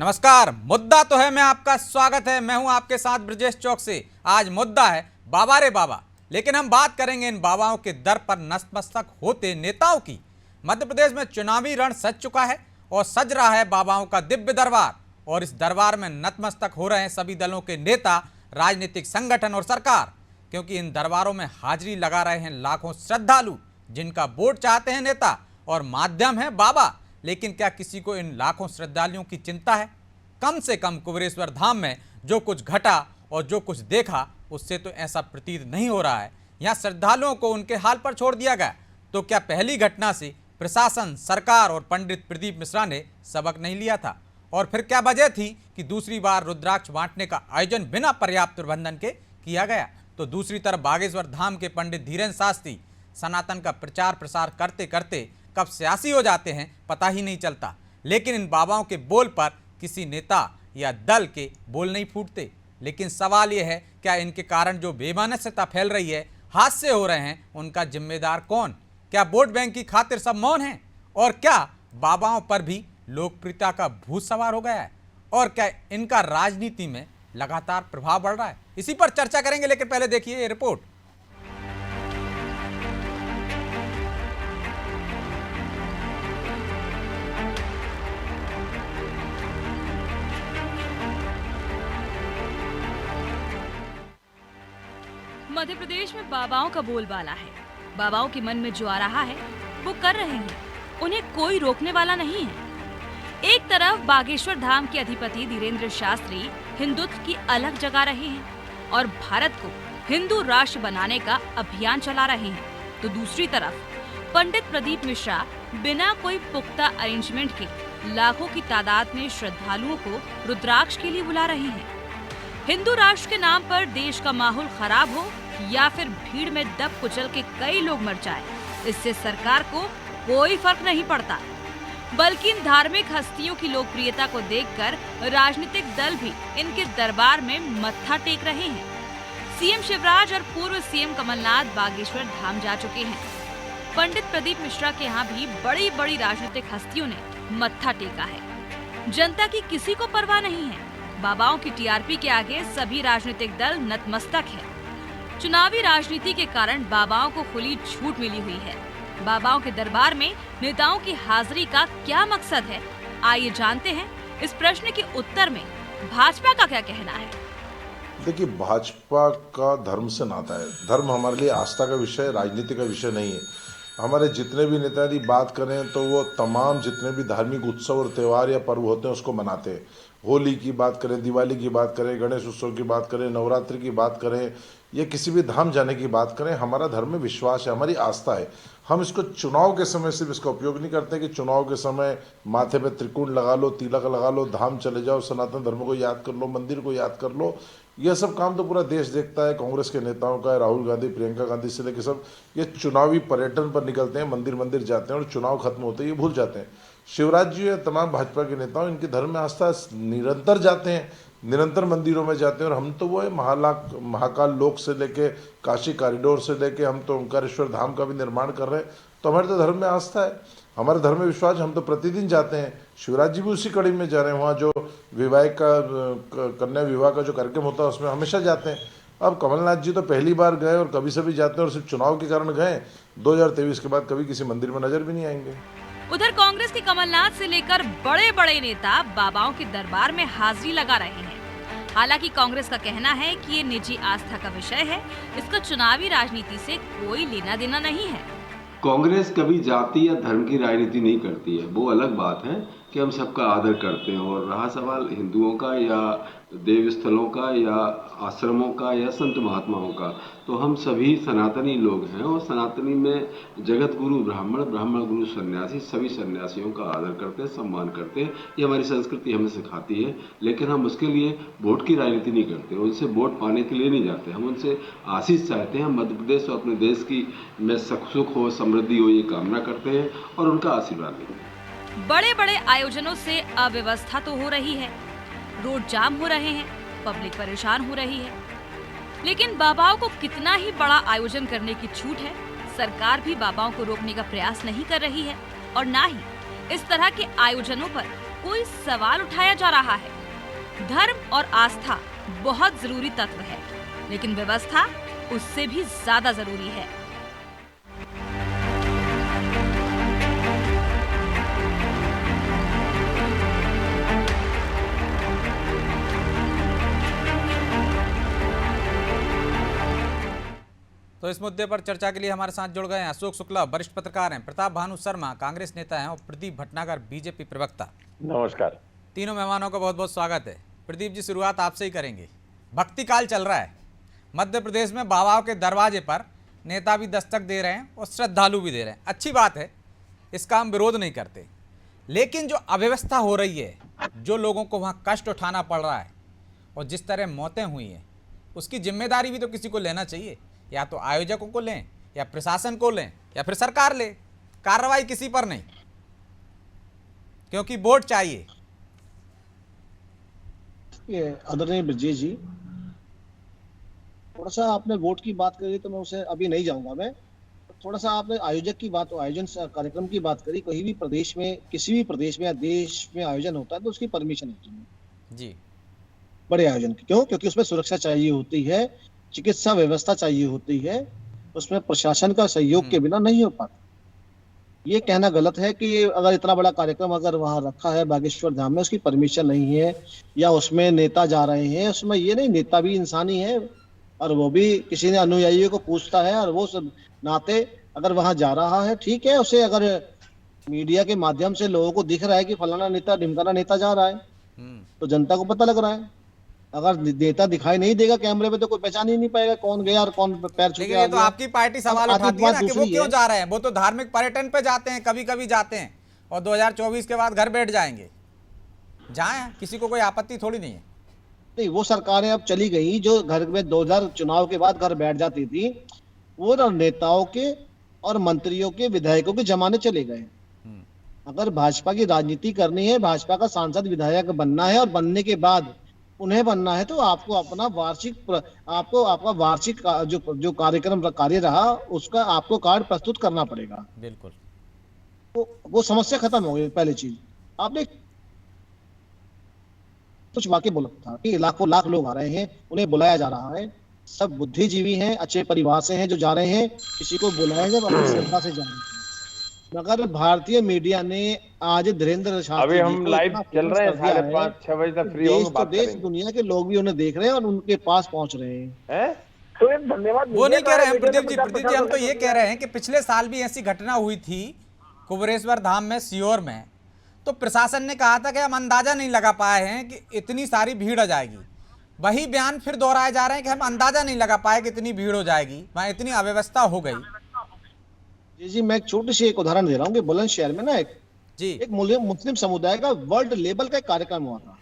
नमस्कार। मुद्दा तो है, मैं आपका स्वागत है। मैं हूं आपके साथ ब्रजेश चौक से। आज मुद्दा है बाबा रे बाबा, लेकिन हम बात करेंगे इन बाबाओं के दर पर नतमस्तक होते नेताओं की। मध्य प्रदेश में चुनावी रण सज चुका है और सज रहा है बाबाओं का दिव्य दरबार, और इस दरबार में नतमस्तक हो रहे हैं सभी दलों के नेता, राजनीतिक संगठन और सरकार, क्योंकि इन दरबारों में हाजिरी लगा रहे हैं लाखों श्रद्धालु, जिनका वोट चाहते हैं नेता और माध्यम है बाबा। लेकिन क्या किसी को इन लाखों श्रद्धालुओं की चिंता है? कम से कम कुबेरेश्वर धाम में जो कुछ घटा और जो कुछ देखा, उससे तो ऐसा प्रतीत नहीं हो रहा है यहाँ श्रद्धालुओं को उनके हाल पर छोड़ दिया गया। तो क्या पहली घटना से प्रशासन, सरकार और पंडित प्रदीप मिश्रा ने सबक नहीं लिया था? और फिर क्या वजह थी कि दूसरी बार रुद्राक्ष बांटने का आयोजन बिना पर्याप्त प्रबंधन के किया गया? तो दूसरी तरफ बागेश्वर धाम के पंडित धीरेन्द्र शास्त्री सनातन का प्रचार प्रसार करते करते कब सियासी हो जाते हैं पता ही नहीं चलता। लेकिन इन बाबाओं के बोल पर किसी नेता या दल के बोल नहीं फूटते। लेकिन सवाल यह है, क्या इनके कारण जो बेमानस्यता फैल रही है, हादसे हो रहे हैं, उनका जिम्मेदार कौन? क्या वोट बैंक की खातिर सब मौन हैं? और क्या बाबाओं पर भी लोकप्रियता का भूत सवार हो गया है? और क्या इनका राजनीति में लगातार प्रभाव बढ़ रहा है? इसी पर चर्चा करेंगे, लेकिन पहले देखिए ये रिपोर्ट। मध्य प्रदेश में बाबाओं का बोलबाला है। बाबाओं के मन में जो आ रहा है वो कर रहे हैं, उन्हें कोई रोकने वाला नहीं है। एक तरफ बागेश्वर धाम के अधिपति धीरेन्द्र शास्त्री हिंदुत्व की अलग जगा रहे हैं और भारत को हिंदू राष्ट्र बनाने का अभियान चला रहे हैं, तो दूसरी तरफ पंडित प्रदीप मिश्रा बिना कोई पुख्ता अरेंजमेंट के लाखों की तादाद में श्रद्धालुओं को रुद्राक्ष के लिए बुला रहे हैं। हिंदू राष्ट्र के नाम पर देश का माहौल खराब हो या फिर भीड़ में दब कुचल के कई लोग मर जाए, इससे सरकार को कोई फर्क नहीं पड़ता। बल्कि इन धार्मिक हस्तियों की लोकप्रियता को देखकर राजनीतिक दल भी इनके दरबार में मत्था टेक रहे हैं। सीएम शिवराज और पूर्व सीएम कमलनाथ बागेश्वर धाम जा चुके हैं। पंडित प्रदीप मिश्रा के यहाँ भी बड़ी बड़ी राजनीतिक हस्तियों ने मत्था टेका है। जनता की किसी को परवाह नहीं है। बाबाओं की टीआरपी के आगे सभी राजनीतिक दल नतमस्तक है। चुनावी राजनीति के कारण बाबाओं को खुली छूट मिली हुई है। बाबाओं के दरबार में नेताओं की हाजिरी का क्या मकसद है? आइए जानते हैं इस प्रश्न के उत्तर में भाजपा का क्या कहना है। देखिए, भाजपा का धर्म से नाता है। धर्म हमारे लिए आस्था का विषय, राजनीति का विषय नहीं है। हमारे जितने भी नेता यदि बात करें तो वो तमाम जितने भी धार्मिक उत्सव और त्यौहार या पर्व होते हैं उसको मनाते हैं। होली की बात करें, दिवाली की बात करें, गणेश उत्सव की बात करें, नवरात्रि की बात करें या किसी भी धाम जाने की बात करें, हमारा धर्म में विश्वास है, हमारी आस्था है। हम इसको चुनाव के समय सिर्फ इसका उपयोग नहीं करते कि चुनाव के समय माथे पे त्रिकोण लगा लो, तिलक लगा लो, धाम चले जाओ, सनातन धर्म को याद कर लो, मंदिर को याद कर लो। यह सब काम तो पूरा देश देखता है, कांग्रेस के नेताओं का है, राहुल गांधी, प्रियंका गांधी से लेकर सब ये चुनावी पर्यटन पर निकलते हैं, मंदिर मंदिर जाते हैं और चुनाव खत्म होते हैं ये भूल जाते हैं। शिवराज जी या तमाम भाजपा के नेताओं इनके धर्म में आस्था निरंतर जाते हैं, निरंतर मंदिरों में जाते हैं। और हम तो वो है महाकाल लोक से लेके काशी कॉरिडोर से लेके हम तो ओंकारेश्वर धाम का भी निर्माण कर रहे हैं। तो हमारे तो धर्म में आस्था है, हमारे धर्म में विश्वास, हम तो प्रतिदिन जाते हैं। शिवराज जी भी उसी कड़ी में जा रहे हैं। वहाँ जो विवाह का कन्या विवाह का जो कार्यक्रम होता है उसमें हमेशा जाते हैं। अब कमलनाथ जी तो पहली बार गए और कभी से भी जाते हैं और सिर्फ चुनाव के कारण गए। 2023 के बाद कभी किसी मंदिर में नजर भी नहीं आएंगे। उधर कांग्रेस के कमलनाथ से लेकर बड़े बड़े नेता बाबाओं के दरबार में हाजिरी लगा रहे हैं। हालांकि कांग्रेस का कहना है कि ये निजी आस्था का विषय है, इसका चुनावी राजनीति से कोई लेना देना नहीं है। कांग्रेस कभी जाति या धर्म की राजनीति नहीं करती है। वो अलग बात है कि हम सबका आदर करते हैं। और रहा सवाल हिंदुओं का या देव स्थलों का या आश्रमों का या संत महात्माओं का, तो हम सभी सनातनी लोग हैं और सनातनी में जगत गुरु ब्राह्मण, ब्राह्मण गुरु सन्यासी, सभी सन्यासियों का आदर करते हैं, सम्मान करते हैं। ये हमारी संस्कृति हमें सिखाती है। लेकिन हम उसके लिए वोट की राजनीति नहीं करते, उनसे वोट पाने के लिए नहीं जाते। हम उनसे आशीष चाहते हैं। मध्य प्रदेश और अपने देश की में सुख हो, समृद्धि हो, ये कामना करते हैं और उनका आशीर्वाद लेते हैं। बड़े बड़े आयोजनों से अव्यवस्था तो हो रही है, रोड जाम हो रहे हैं, पब्लिक परेशान हो रही है। लेकिन बाबाओं को कितना ही बड़ा आयोजन करने की छूट है, सरकार भी बाबाओं को रोकने का प्रयास नहीं कर रही है और ना ही इस तरह के आयोजनों पर कोई सवाल उठाया जा रहा है। धर्म और आस्था बहुत जरूरी तत्व है, लेकिन व्यवस्था उससे भी ज्यादा जरूरी है। तो इस मुद्दे पर चर्चा के लिए हमारे साथ जुड़ गए हैं अशोक शुक्ला, वरिष्ठ पत्रकार हैं, प्रताप भानु शर्मा, कांग्रेस नेता हैं, और प्रदीप भटनागर, बीजेपी प्रवक्ता। नमस्कार। तीनों मेहमानों का बहुत बहुत स्वागत है। प्रदीप जी, शुरुआत आपसे ही करेंगे। भक्ति काल चल रहा है मध्य प्रदेश में, बाबाओं के दरवाजे पर नेता भी दस्तक दे रहे हैं और श्रद्धालु भी दे रहे हैं। अच्छी बात है, इसका हम विरोध नहीं करते, लेकिन जो अव्यवस्था हो रही है, जो लोगों को वहाँ कष्ट उठाना पड़ रहा है और जिस तरह मौतें हुई हैं, उसकी जिम्मेदारी भी तो किसी को लेना चाहिए। या तो आयोजकों को लें, या प्रशासन को लें, या फिर सरकार ले। कार्रवाई किसी पर नहीं, क्योंकि वोट चाहिए। आदरणीय ब्रजेश जी, थोड़ा सा आपने वोट की बात करी तो मैं उसे अभी नहीं जाऊंगा। मैं थोड़ा सा आपने आयोजक की बात, आयोजन कार्यक्रम की बात करी। कहीं भी प्रदेश में, किसी भी प्रदेश में या देश में आयोजन होता है तो उसकी परमिशन होती है जी। बड़े आयोजन की। क्यों? क्योंकि उसमें सुरक्षा चाहिए होती है, चिकित्सा व्यवस्था चाहिए होती है, उसमें प्रशासन का सहयोग के बिना नहीं हो पाता। ये कहना गलत है कि अगर इतना बड़ा कार्यक्रम अगर वहां रखा है बागेश्वर धाम में, उसकी परमिशन नहीं है या उसमें नेता जा रहे हैं। उसमें ये नहीं, नेता भी इंसान ही है और वो भी किसी ने अनुयायियों को पूछता है, और वो सब नाते अगर वहां जा रहा है, ठीक है। उसे अगर मीडिया के माध्यम से लोगों को दिख रहा है कि फलाना नेता, ढिमकाना नेता जा रहा है, तो जनता को पता लग रहा है। अगर नेता दिखाई नहीं देगा कैमरे में तो कोई पहचान ही नहीं पाएगा कौन गया और कौन पैर छू के आ ये तो गया। आपकी पार्टी सवाल उठाती है ना कि वो क्यों जा रहे हैं। वो तो धार्मिक पर्यटन पे जाते हैं, कभी कभी जाते हैं, और 2024 के बाद घर बैठ जाएंगे। जाएं, किसी को कोई आपत्ति थोड़ी नहीं है। नहीं, वो सरकारें अब चली गई जो घर में 2000 चुनाव के बाद घर बैठ जाती थी, वो नेताओं के और मंत्रियों के, विधायकों के जमाने चले गए। अगर भाजपा की राजनीति करनी है, भाजपा का सांसद विधायक बनना है और बनने के बाद उन्हें बनना है, तो आपको अपना आपका वार्षिक जो कार्यक्रम कार्य रहा उसका आपको कार्ड प्रस्तुत करना पड़ेगा। बिल्कुल, वो समस्या खत्म हो गई। पहली चीज, आपने कुछ वाक्य बोला था कि लाखों लाख लोग आ रहे हैं, उन्हें बुलाया जा रहा है। सब बुद्धिजीवी हैं, अच्छे परिवार से हैं जो जा रहे हैं, किसी को बुलाया जब अपनी श्रद्धा से जा रहे हैं। मगर भारतीय मीडिया ने आज धीरेन्द्र शास्त्री, अभी हम लाइव चल रहे हैं, 5:30-6 बजे तक फ्री होंगे, बात देश करेंगे। दुनिया के लोग भी उन्हें देख रहे हैं और उनके पास पहुंच रहे हैं। तो एक धन्यवाद। वो नहीं कह रहे हैं प्रदीप जी, हम तो ये कह रहे हैं कि पिछले साल भी ऐसी घटना हुई थी कुबेरेश्वर धाम में, सीहोर में। तो प्रशासन ने कहा था कि हम अंदाजा नहीं लगा पाए हैं कि इतनी सारी भीड़ आ जाएगी। वही बयान फिर दोहराए जा रहे हैं कि हम अंदाजा नहीं लगा पाए कि इतनी भीड़ हो जाएगी, वहां इतनी अव्यवस्था हो गई। जी, मैं एक छोटी सी एक उदाहरण दे रहा हूँ कि बुलंदशहर में ना एक मुस्लिम समुदाय का वर्ल्ड लेवल का कार्यक्रम हुआ था,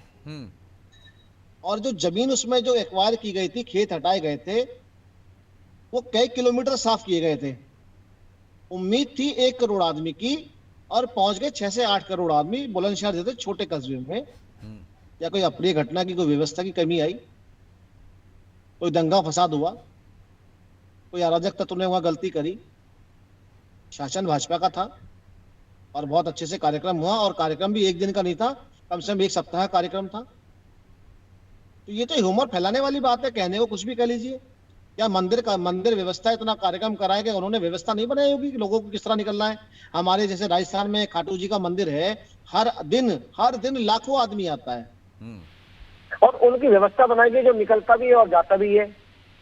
और जो जमीन उसमें जो एक्वायर की गई थी, खेत हटाए गए थे, वो कई किलोमीटर साफ किए गए थे। उम्मीद थी 1 करोड़ आदमी की, और पहुंच गए 6 से 8 करोड़ आदमी बुलंदशहर जैसे छोटे कस्बे में। या कोई अप्रिय घटना की, कोई व्यवस्था की कमी आई, कोई दंगा फसाद हुआ, कोई अराजक तत्व ने वहां गलती करी। शासन भाजपा का था और बहुत अच्छे से कार्यक्रम हुआ, और कार्यक्रम भी एक दिन का नहीं था, कम से कम 1 सप्ताह कार्यक्रम था। तो ये तो ह्यूमर फैलाने वाली बात है, कहने को कुछ भी कह लीजिए। क्या मंदिर व्यवस्था इतना कार्यक्रम कराए कि उन्होंने व्यवस्था नहीं बनाई होगी कि लोगों को किस तरह निकलना है। हमारे जैसे राजस्थान में खाटू जी का मंदिर है, हर दिन लाखों आदमी आता है, और उनकी व्यवस्था बनाई गई जो निकलता भी है और जाता भी है।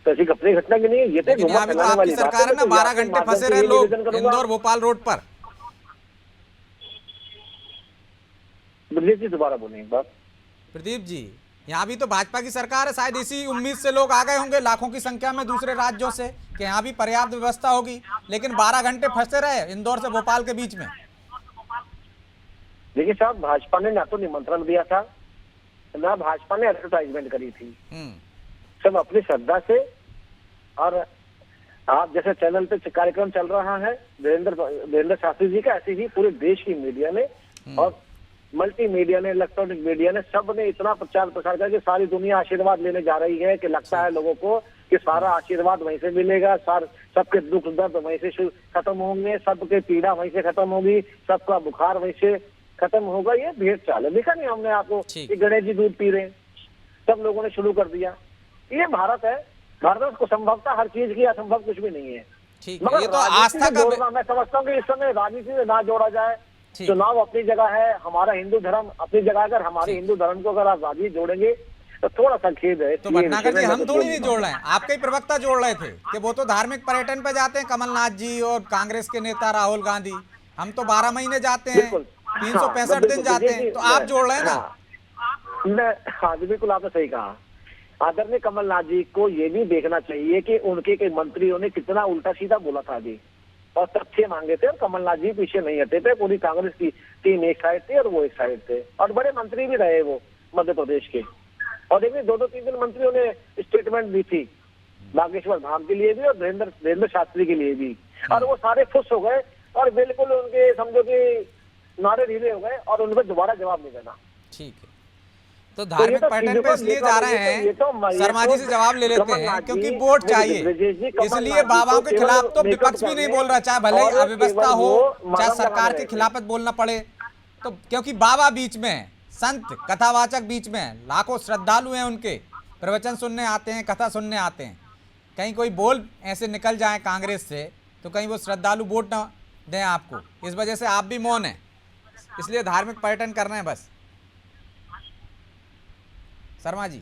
तो ऐसी अपनी घटना की नहीं है। ये तो आपकी सरकार है ना, 12 घंटे फंसे रहे लोग इंदौर भोपाल रोड पर। ब्रजेश जी दोबारा बोलें एक बार। प्रदीप जी, यहाँ भी तो भाजपा की सरकार है, शायद इसी उम्मीद से लोग आ गए होंगे लाखों की संख्या में दूसरे राज्यों से कि यहाँ भी पर्याप्त व्यवस्था होगी, लेकिन 12 घंटे फंसे रहे इंदौर से भोपाल के बीच में। देखिए साहब, भाजपा ने ना तो निमंत्रण दिया था, ना भाजपा ने एडवर्टाइजमेंट करी थी। सब अपनी श्रद्धा से, और आप जैसे चैनल पे कार्यक्रम चल रहा है धीरेन्द्र शास्त्री जी का, ऐसे ही पूरे देश की मीडिया ने और मल्टी मीडिया ने, इलेक्ट्रॉनिक मीडिया ने, सब ने इतना प्रचार प्रसार किया कि सारी दुनिया आशीर्वाद लेने जा रही है कि लगता है लोगों को कि सारा आशीर्वाद वहीं से मिलेगा, सबके दुख दर्द वहीं से खत्म होंगे, सबके पीड़ा वहीं से खत्म होगी, सबका बुखार वहीं से खत्म होगा ये भेड़ चाल है। देखा नहीं हमने आपको कि गणेश जी दूध पी रहे हैं, सब लोगों ने शुरू कर दिया। ये भारत है, भारत को संभवता हर चीज की असंभव कुछ भी नहीं है। मगर ये तो आस्था का मैं समझता हूँ कि इस समय राजनीति में ना जोड़ा जाए। चुनाव अपनी जगह है, हमारा हिंदू धर्म अपनी जगह। अगर हमारे हिंदू धर्म को अगर आप राजनीति जोड़ेंगे तो थोड़ा सा खेद है। तो भटनागर जी हम थोड़ी नहीं जोड़ रहे हैं, आपके ही प्रवक्ता जोड़ रहे थे कि वो तो धार्मिक पर्यटन पे जाते हैं कमलनाथ जी और कांग्रेस के नेता राहुल गांधी। हम तो 12 महीने जाते हैं, 365 दिन जाते हैं, तो आप जोड़ रहे हैं ना। हाँ बिल्कुल, आपने सही कहा। आदरणीय कमलनाथ जी को ये भी देखना चाहिए कि उनके के मंत्रियों ने कितना उल्टा सीधा बोला था जी, और तथ्य मांगे थे, और कमलनाथ जी पीछे नहीं हटे थे। पूरी कांग्रेस की टीम एक साइड थी और वो एक साइड थे, और बड़े मंत्री भी रहे वो मध्य प्रदेश के। और देखिए 2-3 दिन मंत्रियों ने स्टेटमेंट दी थी बागेश्वर धाम के लिए भी और धीरेन्द्र शास्त्री के लिए भी, और वो सारे खुश हो गए और बिल्कुल उनके समझो कि नारे ढीले हो गए और उनको दोबारा जवाब नहीं देना। ठीक है, तो धार्मिक पर्यटन पे इसलिए जा रहे हैं, शर्मा जी से जवाब ले लेते हैं क्योंकि वोट चाहिए, इसलिए बाबाओं के खिलाफ तो विपक्ष भी नहीं बोल रहा, चाहे भले ही अव्यवस्था हो, चाहे सरकार के खिलाफत बोलना पड़े। तो क्योंकि बाबा बीच में है, संत कथावाचक बीच में है, लाखों श्रद्धालु हैं, उनके प्रवचन सुनने आते हैं, कथा सुनने आते हैं। कहीं कोई बोल ऐसे निकल जाए कांग्रेस से तो कहीं वो श्रद्धालु वोट ना दें आपको, इस वजह से आप भी मौन हैं, इसलिए धार्मिक पर्यटन कर रहे हैं बस। शर्मा जी,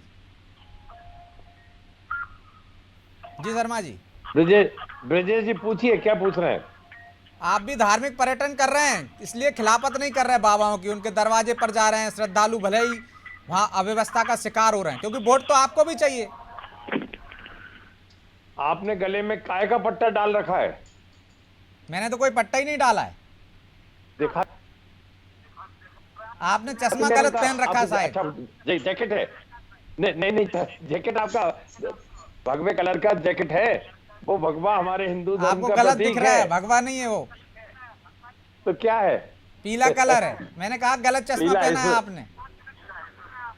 जी शर्मा जी। ब्रजेश जी पूछिए, क्या पूछ रहे हैं? आप भी धार्मिक पर्यटन कर रहे हैं, इसलिए खिलाफत नहीं कर रहे बाबाओं की, उनके दरवाजे पर जा रहे हैं श्रद्धालु, भले ही वहां अव्यवस्था का शिकार हो रहे हैं, क्योंकि वोट तो आपको भी चाहिए। आपने गले में काय का पट्टा डाल रखा है? मैंने तो कोई पट्टा ही नहीं डाला है। देखा, आपने चश्मा गलत पहन रखा है शायद। जैकेट है? नहीं, जैकेट आपका भगवे कलर का जैकेट है, वो भगवा हमारे हिंदू धर्म आपको का गलत प्रतीक दिख रहा है, भगवा नहीं है वो, तो क्या है? पीला कलर है। मैंने कहा गलत चश्मा पहना है आपने।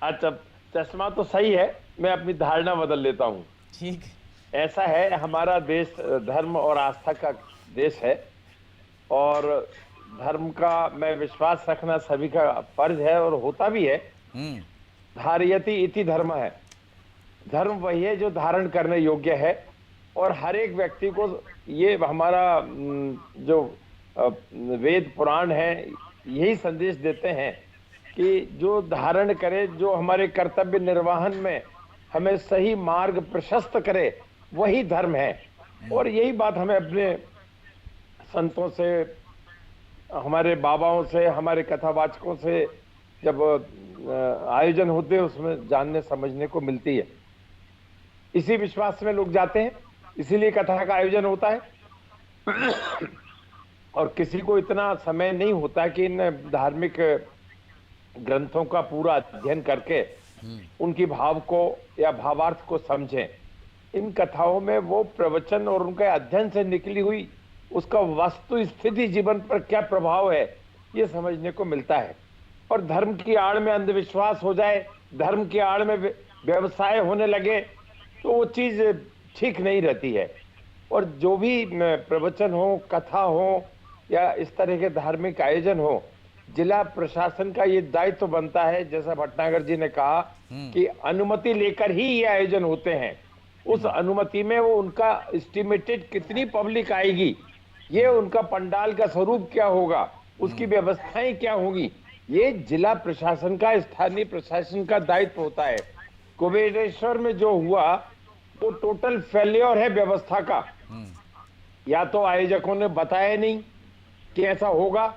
अच्छा, चश्मा तो सही है, मैं अपनी धारणा बदल लेता हूँ। ठीक है, ऐसा है, हमारा देश धर्म और आस्था का देश है, और धर्म का मैं विश्वास रखना सभी का फर्ज है और होता भी है। धारयति इति धर्म है, धर्म वही है जो धारण करने योग्य है, और हर एक व्यक्ति को ये हमारा जो वेद पुराण है यही संदेश देते हैं कि जो धारण करे, जो हमारे कर्तव्य निर्वहन में हमें सही मार्ग प्रशस्त करे, वही धर्म है। और यही बात हमें अपने संतों से, हमारे बाबाओं से, हमारे कथावाचकों से जब आयोजन होते हैं उसमें जानने समझने को मिलती है। इसी विश्वास में लोग जाते हैं, इसीलिए कथा का आयोजन होता है। और किसी को इतना समय नहीं होता कि इन धार्मिक ग्रंथों का पूरा अध्ययन करके उनकी भाव को या भावार्थ को समझें। इन कथाओं में वो प्रवचन और उनके अध्ययन से निकली हुई उसका वास्तु स्थिति जीवन पर क्या प्रभाव है, ये समझने को मिलता है। और धर्म की आड़ में अंधविश्वास हो जाए, धर्म की आड़ में व्यवसाय होने लगे, तो वो चीज ठीक नहीं रहती है। और जो भी प्रवचन हो, कथा हो या इस तरह के धार्मिक आयोजन हो, जिला प्रशासन का ये दायित्व तो बनता है, जैसा भटनागर जी ने कहा कि अनुमति लेकर ही ये आयोजन होते हैं। उस अनुमति में वो उनका एस्टिमेटेड कितनी पब्लिक आएगी, ये उनका पंडाल का स्वरूप क्या होगा, उसकी व्यवस्थाएं क्या होंगी, ये जिला प्रशासन का, स्थानीय प्रशासन का दायित्व होता है। कुबेरेश्वर में जो हुआ वो टोटल फेल्योर है व्यवस्था का। या तो आयोजकों ने बताया नहीं कि ऐसा होगा,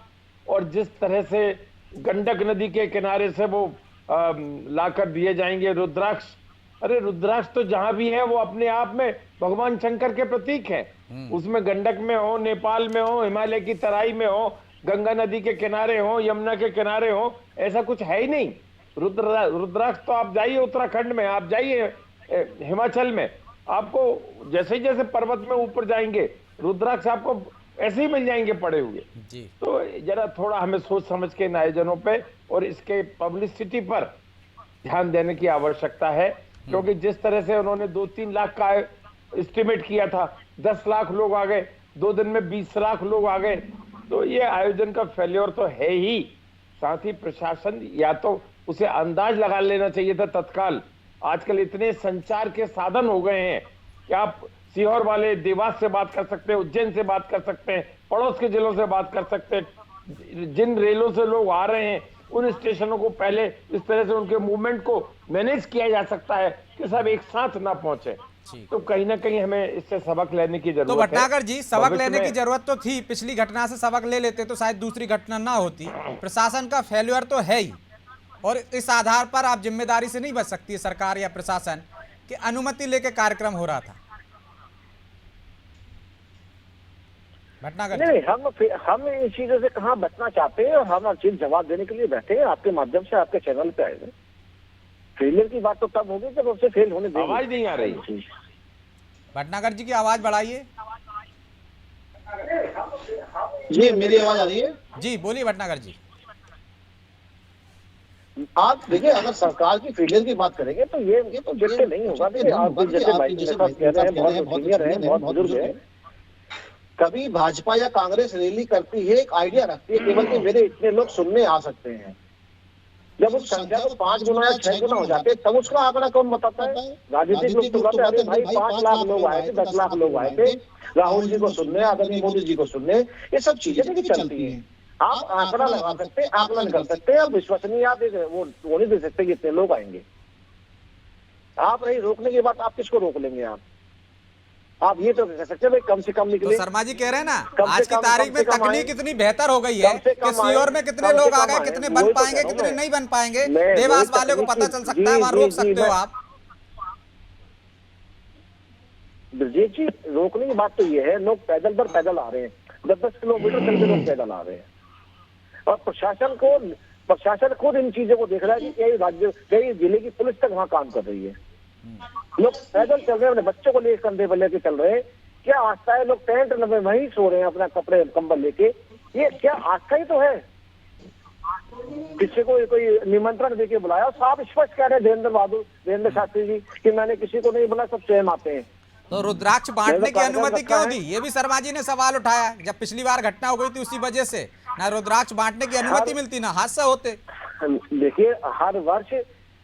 और जिस तरह से गंडक नदी के किनारे से वो लाकर दिए जाएंगे रुद्राक्ष, अरे रुद्राक्ष तो जहां भी है वो अपने आप में भगवान शंकर के प्रतीक है। उसमें गंडक में हो, नेपाल में हो, हिमालय की तराई में हो, गंगा नदी के किनारे हो, यमुना के किनारे हो, ऐसा कुछ है ही नहीं। रुद्राक्ष तो आप जाइए उत्तराखंड में, आप जाइए हिमाचल में, आपको जैसे जैसे पर्वत में ऊपर जाएंगे रुद्राक्ष आपको ऐसे ही मिल जाएंगे पड़े हुए जी। तो जरा थोड़ा हमें सोच समझ के इन आयोजनों पे और इसके पब्लिसिटी पर ध्यान देने की आवश्यकता है, क्योंकि जिस तरह से उन्होंने 2-3 लाख का एस्टिमेट किया था, 10 लाख लोग आ गए, 2 दिन में 20 लाख लोग आ गए, तो ये आयोजन का फेल्योर तो है ही। साथ ही प्रशासन या तो उसे अंदाज लगा लेना चाहिए था तत्काल। आजकल इतने संचार के साधन हो गए हैं कि आप सीहोर वाले देवास से बात कर सकते हैं, उज्जैन से बात कर सकते हैं, पड़ोस के जिलों से बात कर सकते हैं। जिन रेलों से लोग आ रहे हैं उन स्टेशनों को पहले इस तरह से उनके मूवमेंट को मैनेज किया जा सकता है कि सब एक साथ ना पहुंचे। तो कहीं ना कहीं हमें इससे सबक लेने की जरूरत है। तो भटनागर जी, सबक लेने की जरूरत तो थी, पिछली घटना से सबक ले लेते तो शायद दूसरी घटना ना होती। प्रशासन का फेल्यूर तो है ही, और इस आधार पर आप जिम्मेदारी से नहीं बच सकती है सरकार या प्रशासन कि अनुमति लेके कार्यक्रम हो रहा था। भटनागर नहीं, हम इन चीजों से कहाँ बचना चाहते हैं, और हम हर चीज जवाब देने के लिए बैठे हैं आपके माध्यम से, आपके चैनल पे आए हैं। फेलियर की बात तो तब होगी जब उससे फेल होने देंगे। आवाज नहीं आ रही। भटनागर जी की आवाज बढ़ाइए। जी मेरी आवाज आ रही है? जी बोलिए भटनागर जी। आप देखिए, अगर सरकार की फेलियर की बात करेंगे तो ये तो देखते नहीं होगा। देखिए आप जैसे भाई साहब कह रहे हैं, बहुत सीनियर है, बहुत बुजुर्ग है। कभी भाजपा या कांग्रेस रैली करती है, एक आइडिया रखती है केवल कि मेरे इतने लोग सुनने आ सकते हैं। जब उस संख्या को 5 गुना या 6 गुना हो जाते तब उसका आंकड़ा कौन बताता है? राजनीतिक लोग तो कहते हैं भाई 5 लाख लोग आए थे, 10 लाख लोग आए थे राहुल जी को सुनने, आदरणीय मोदी जी को सुनने। ये सब चीजें देखिए चलती है। आप आंकड़ा लगा सकते हैं, आकलन कर सकते हैं, और विश्वसनीय आप वो नहीं दे सकते कि इतने लोग आएंगे। आप नहीं रोकने की बात, आप किसको रोक लेंगे? आप ये तो कह सकते हैं भाई कम से कम निकले। तो शर्मा जी कह रहे हैं ना, आज की तारीख में तकनीक इतनी बेहतर हो गई है कि सीहोर में कितने लोग आ गए, कितने बन पाएंगे, कितने नहीं बन पाएंगे, देवास वाले को पता चल सकता है, वहां रोक सकते हो आप। ब्रजेश जी, रोकने की बात तो ये है, लोग पैदल पर पैदल आ रहे हैं, 10-10 किलोमीटर चल के लोग पैदल आ रहे हैं, और प्रशासन खुद इन चीजों को देख रहा है कि कई जिले की पुलिस तक वहाँ काम कर रही है। लोग पैदल चल रहे हैं, अपने बच्चों को लेकर कंधे पर लेके चल रहे हैं। क्या आस्था है? लोग टेंट में वहीं सो रहे हैं अपना कपड़े कंबल लेके। ये क्या आस्था ही तो है? किसी को कोई निमंत्रण देके बुलाया, साफ स्पष्ट कह रहे हैं देवेंद्र शास्त्री जी कि मैंने किसी को नहीं बुलाया, सब स्वयं आते हैं। तो रुद्राक्ष बांटने की अनुमति क्यों दी? ये भी शर्मा जी ने सवाल उठाया। जब पिछली बार घटना हो गई थी उसी वजह से, ना रुद्राक्ष बांटने की अनुमति मिलती, ना हादसा होते। देखिए, हर वर्ष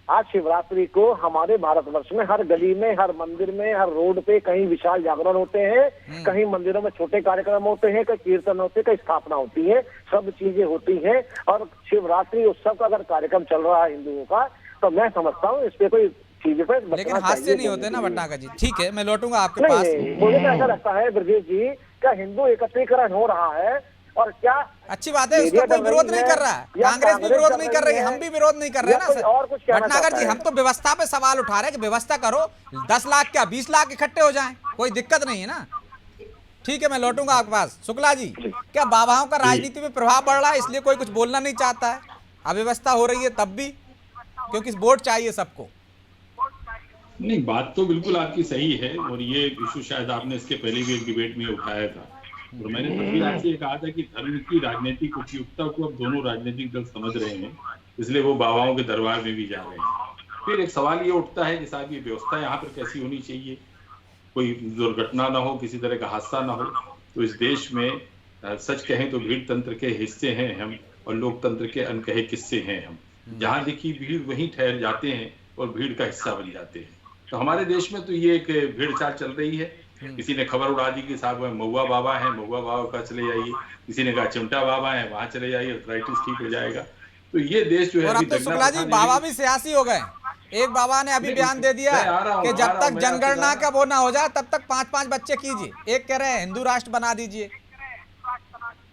आज शिवरात्रि को हमारे भारतवर्ष में हर गली में, हर मंदिर में, हर रोड पे कहीं विशाल जागरण होते हैं, कहीं मंदिरों में छोटे कार्यक्रम होते हैं, कहीं कीर्तन होते हैं, कहीं स्थापना होती है, सब चीजें होती हैं। और शिवरात्रि उत्सव का अगर कार्यक्रम चल रहा है हिंदुओं का, तो मैं समझता हूँ इस पे कोई चीजें पे, लेकिन हादसे नहीं होते ना भटनागर जी। ठीक है, मैं लौटूंगा आपके पास। मुझे तो ऐसा लगता है ब्रजेश जी, क्या हिंदू एकत्रीकरण हो रहा है? और क्या अच्छी बात है, उसका कोई विरोध नहीं कर रहा है, कांग्रेस भी विरोध नहीं कर रही है, हम भी विरोध नहीं कर रहे हैं ना सर। भटनागर जी, हम तो व्यवस्था पे सवाल उठा रहे हैं कि व्यवस्था करो, 10 लाख क्या 20 लाख इकट्ठे हो जाएं, कोई दिक्कत नहीं है ना। ठीक है, मैं लौटूंगा आपके पास। शुक्ला जी, क्या बाबाओं का राजनीति में प्रभाव बढ़ रहा है इसलिए कोई कुछ बोलना नहीं चाहता है? अव्यवस्था हो रही है तब भी, क्योंकि वोट चाहिए सबको। नहीं, बात तो बिल्कुल आपकी सही है, और ये इशू शायद आपने इसके पहले भी एक डिबेट में उठाया था, और मैंने तभी आपसे ये कहा था कि धर्म की राजनीतिक उपयुक्तता को अब दोनों राजनीतिक दल समझ रहे हैं, इसलिए वो बाबाओं के दरबार में भी जा रहे हैं। फिर एक सवाल ये उठता है कि साहब ये व्यवस्था यहाँ पर कैसी होनी चाहिए, कोई दुर्घटना ना हो, किसी तरह का हादसा ना हो। तो इस देश में सच कहें तो भीड़ तंत्र के हिस्से हैं हम, और लोकतंत्र के अनकहे किस्से हैं हम। जहाँ दिखी भीड़ वहीं ठहर जाते हैं और भीड़ का हिस्सा बन जाते हैं। तो हमारे देश में तो ये एक भीड़ चाल चल रही है। किसी ने खबर उड़ा दी कि साहब महुआ बाबा है, महुआ बाबा का चले जाइए, किसी ने कहा चिमटा बाबा है, वहां चले जाइए, अर्थराइटिस ठीक हो जाएगा। तो ये देश जो है, और अब तो शुक्ला जी बाबा भी सियासी हो गए। एक बाबा ने अभी बयान दे दिया कि जब तक जनगणना का वो ना हो जाए तब तक 5-5 बच्चे कीजिए। एक कह रहे हैं हिंदू राष्ट्र बना दीजिए।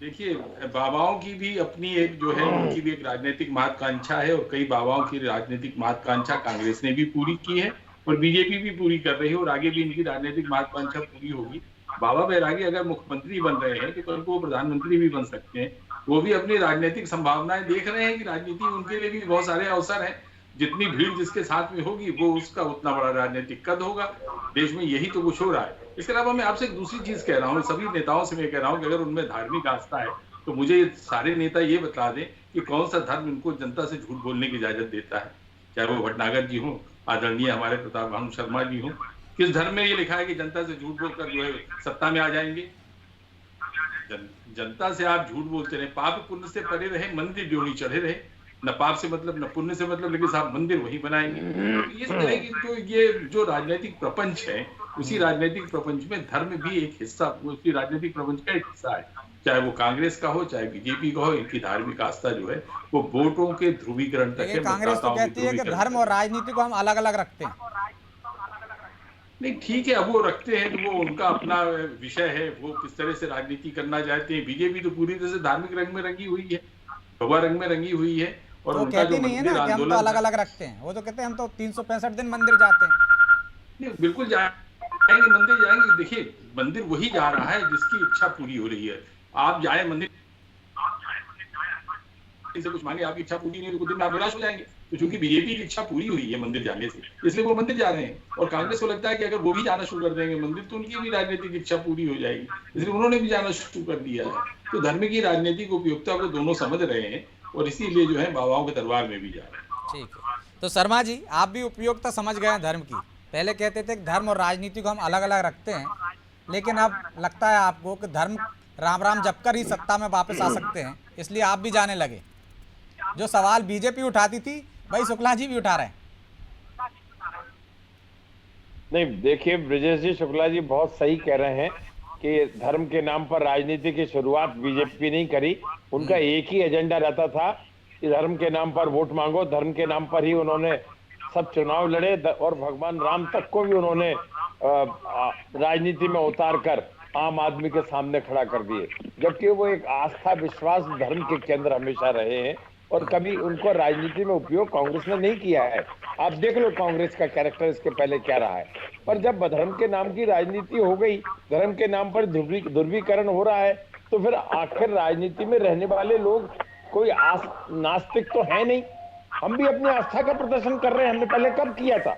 देखिए, बाबाओं की भी अपनी एक जो है, उनकी भी एक राजनीतिक महत्वाकांक्षा है, और कई बाबाओं की राजनीतिक महत्वाकांक्षा कांग्रेस ने भी पूरी की है और बीजेपी भी पूरी कर रही है, और आगे भी इनकी राजनीतिक महत्वाकांक्षा पूरी होगी। बाबा बैरागी अगर मुख्यमंत्री बन रहे हैं तो कल को प्रधानमंत्री भी बन सकते हैं। वो भी अपनी राजनीतिक संभावनाएं देख रहे हैं कि राजनीति उनके लिए भी बहुत सारे अवसर हैं। जितनी भीड़ जिसके साथ में होगी वो उसका उतना बड़ा राजनीतिक कद होगा। देश में यही तो कुछ हो रहा है। इसके अलावा मैं आपसे एक दूसरी चीज कह रहा हूँ, सभी नेताओं से मैं कह रहा हूँ कि अगर उनमें धार्मिक आस्था है तो मुझे सारे नेता ये बता दें कि कौन सा धर्म इनको जनता से झूठ बोलने की इजाजत देता है। चाहे वो भटनागर जी हों, आदरणीय हमारे प्रताप भानु शर्मा जी हों, किस धर्म में ये लिखा है कि जनता से झूठ बोलकर जो है सत्ता में आ जाएंगे? जनता से आप झूठ बोलते रहे, पाप पुण्य से परे रहे, मंदिर ड्योढ़ी चढ़े रहे, न पाप से मतलब न पुण्य से मतलब, लेकिन साहब मंदिर वही बनाएंगे। तो इस तरह की तो ये जो राजनीतिक प्रपंच है, उसी राजनीतिक प्रपंच में धर्म भी एक हिस्सा, उसी राजनीतिक प्रपंच का एक हिस्सा है, चाहे वो कांग्रेस का हो चाहे बीजेपी का हो। इनकी धार्मिक आस्था जो है वो वोटों के ध्रुवीकरण तक है। कांग्रेस तो कहती है कि धर्म और राजनीति को हम अलग अलग रखते हैं। नहीं ठीक है, अब वो रखते हैं तो वो उनका अपना विषय है, वो किस तरह से राजनीति करना चाहते हैं। बीजेपी तो पूरी तरह से धार्मिक रंग में रंगी हुई है, भगवा रंग में रंगी हुई है। और तो कहती नहीं है ना कि हम तो अलग अलग रखते हैं, वो तो कहते हैं हम तो 365 दिन मंदिर जाते हैं। नहीं बिल्कुल जाएंगे, मंदिर जाएंगे। देखिए मंदिर वही जा रहा है जिसकी इच्छा पूरी हो रही है। आप जाए मंदिर से कुछ मांगे, आपकी इच्छा पूरी नहीं हुई तो कुछ दिन में आप निराश हो जाएंगे। तो चूंकि बीजेपी की इच्छा पूरी हुई है मंदिर जाने से, इसलिए वो मंदिर जा रहे हैं। और कांग्रेस को लगता है कि अगर वो भी जाना शुरू कर देंगे मंदिर तो उनकी भी राजनीतिक इच्छा पूरी हो जाएगी, इसलिए उन्होंने भी जाना शुरू कर दिया है। तो धर्म की राजनीतिक उपयुक्तता को दोनों समझ रहे हैं और इसीलिए जो है बाबाओं के दरबार में भी जा रहे हैं। ठीक है, तो शर्मा जी आप भी उपयोगिता समझ गए हैं धर्म की। पहले कहते थे कि धर्म और राजनीति को हम अलग अलग रखते हैं, लेकिन अब लगता है आपको कि धर्म राम राम जप कर ही सत्ता में वापस आ सकते हैं, इसलिए आप भी जाने लगे। जो सवाल बीजेपी उठाती थी भाई शुक्ला जी भी उठा रहे हैं। नहीं देखिए ब्रजेश जी, शुक्ला जी बहुत सही कह रहे हैं कि धर्म के नाम पर राजनीति की शुरुआत बीजेपी नहीं करी। उनका एक ही एजेंडा रहता था कि धर्म के नाम पर वोट मांगो। धर्म के नाम पर ही उन्होंने सब चुनाव लड़े और भगवान राम तक को भी उन्होंने राजनीति में उतार कर आम आदमी के सामने खड़ा कर दिए, जबकि वो एक आस्था विश्वास धर्म के केंद्र हमेशा रहे हैं और कभी उनको राजनीति में उपयोग कांग्रेस ने नहीं किया है। आप देख लो कांग्रेस का कैरेक्टर इसके पहले क्या रहा है। पर जब धर्म के नाम की राजनीति हो गई, धर्म के नाम पर ध्रुवीकरण हो रहा है, तो फिर आखिर राजनीति में रहने वाले लोग कोई नास्तिक तो है नहीं। हम भी अपनी आस्था का प्रदर्शन कर रहे हैं, हमने पहले कब किया था।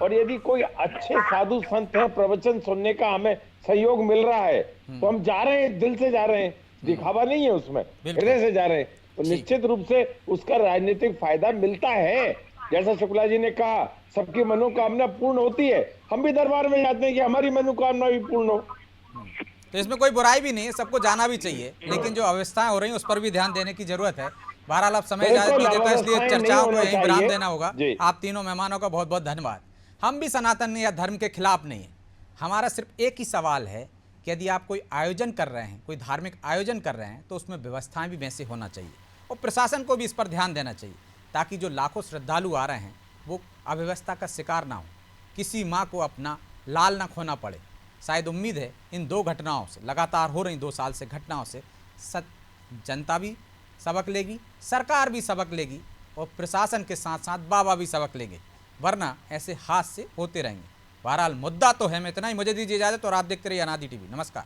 और यदि कोई अच्छे साधु संत हैं, प्रवचन सुनने का हमें सहयोग मिल रहा है तो हम जा रहे हैं, दिल से जा रहे हैं, दिखावा नहीं है उसमें, हृदय से जा रहे हैं, तो निश्चित रूप से उसका राजनीतिक फायदा मिलता है। जैसा शुक्ला जी ने कहा सबकी मनोकामना पूर्ण होती है, हम भी दरबार में जाते हैं कि हमारी मनोकामना भी पूर्ण हो। तो इसमें कोई बुराई भी नहीं है, सबको जाना भी चाहिए, लेकिन जो अवस्थाएं हो रही हैं उस पर भी ध्यान देने की जरूरत है। बहरहाल अब समय इजाजत नहीं देता, इसलिए चर्चाओं को यहीं विराम देना होगा। आप तीनों मेहमानों का बहुत बहुत धन्यवाद। हम भी सनातन या धर्म के खिलाफ नहीं है, हमारा सिर्फ एक ही सवाल है कि यदि आप कोई आयोजन कर रहे हैं, कोई धार्मिक आयोजन कर रहे हैं, तो उसमें व्यवस्थाएं भी वैसे होना चाहिए और प्रशासन को भी इस पर ध्यान देना चाहिए, ताकि जो लाखों श्रद्धालु आ रहे हैं वो अव्यवस्था का शिकार ना हो, किसी माँ को अपना लाल ना खोना पड़े। शायद उम्मीद है इन दो घटनाओं से, लगातार हो रही 2 साल से घटनाओं से जनता भी सबक लेगी, सरकार भी सबक लेगी और प्रशासन के साथ साथ बाबा भी सबक लेंगे, वरना ऐसे हादसे होते रहेंगे। बहरहाल मुद्दा तो है, मैं इतना ही, मुझे दीजिए इजाजत और आप देखते रहिए अनादि टीवी। नमस्कार।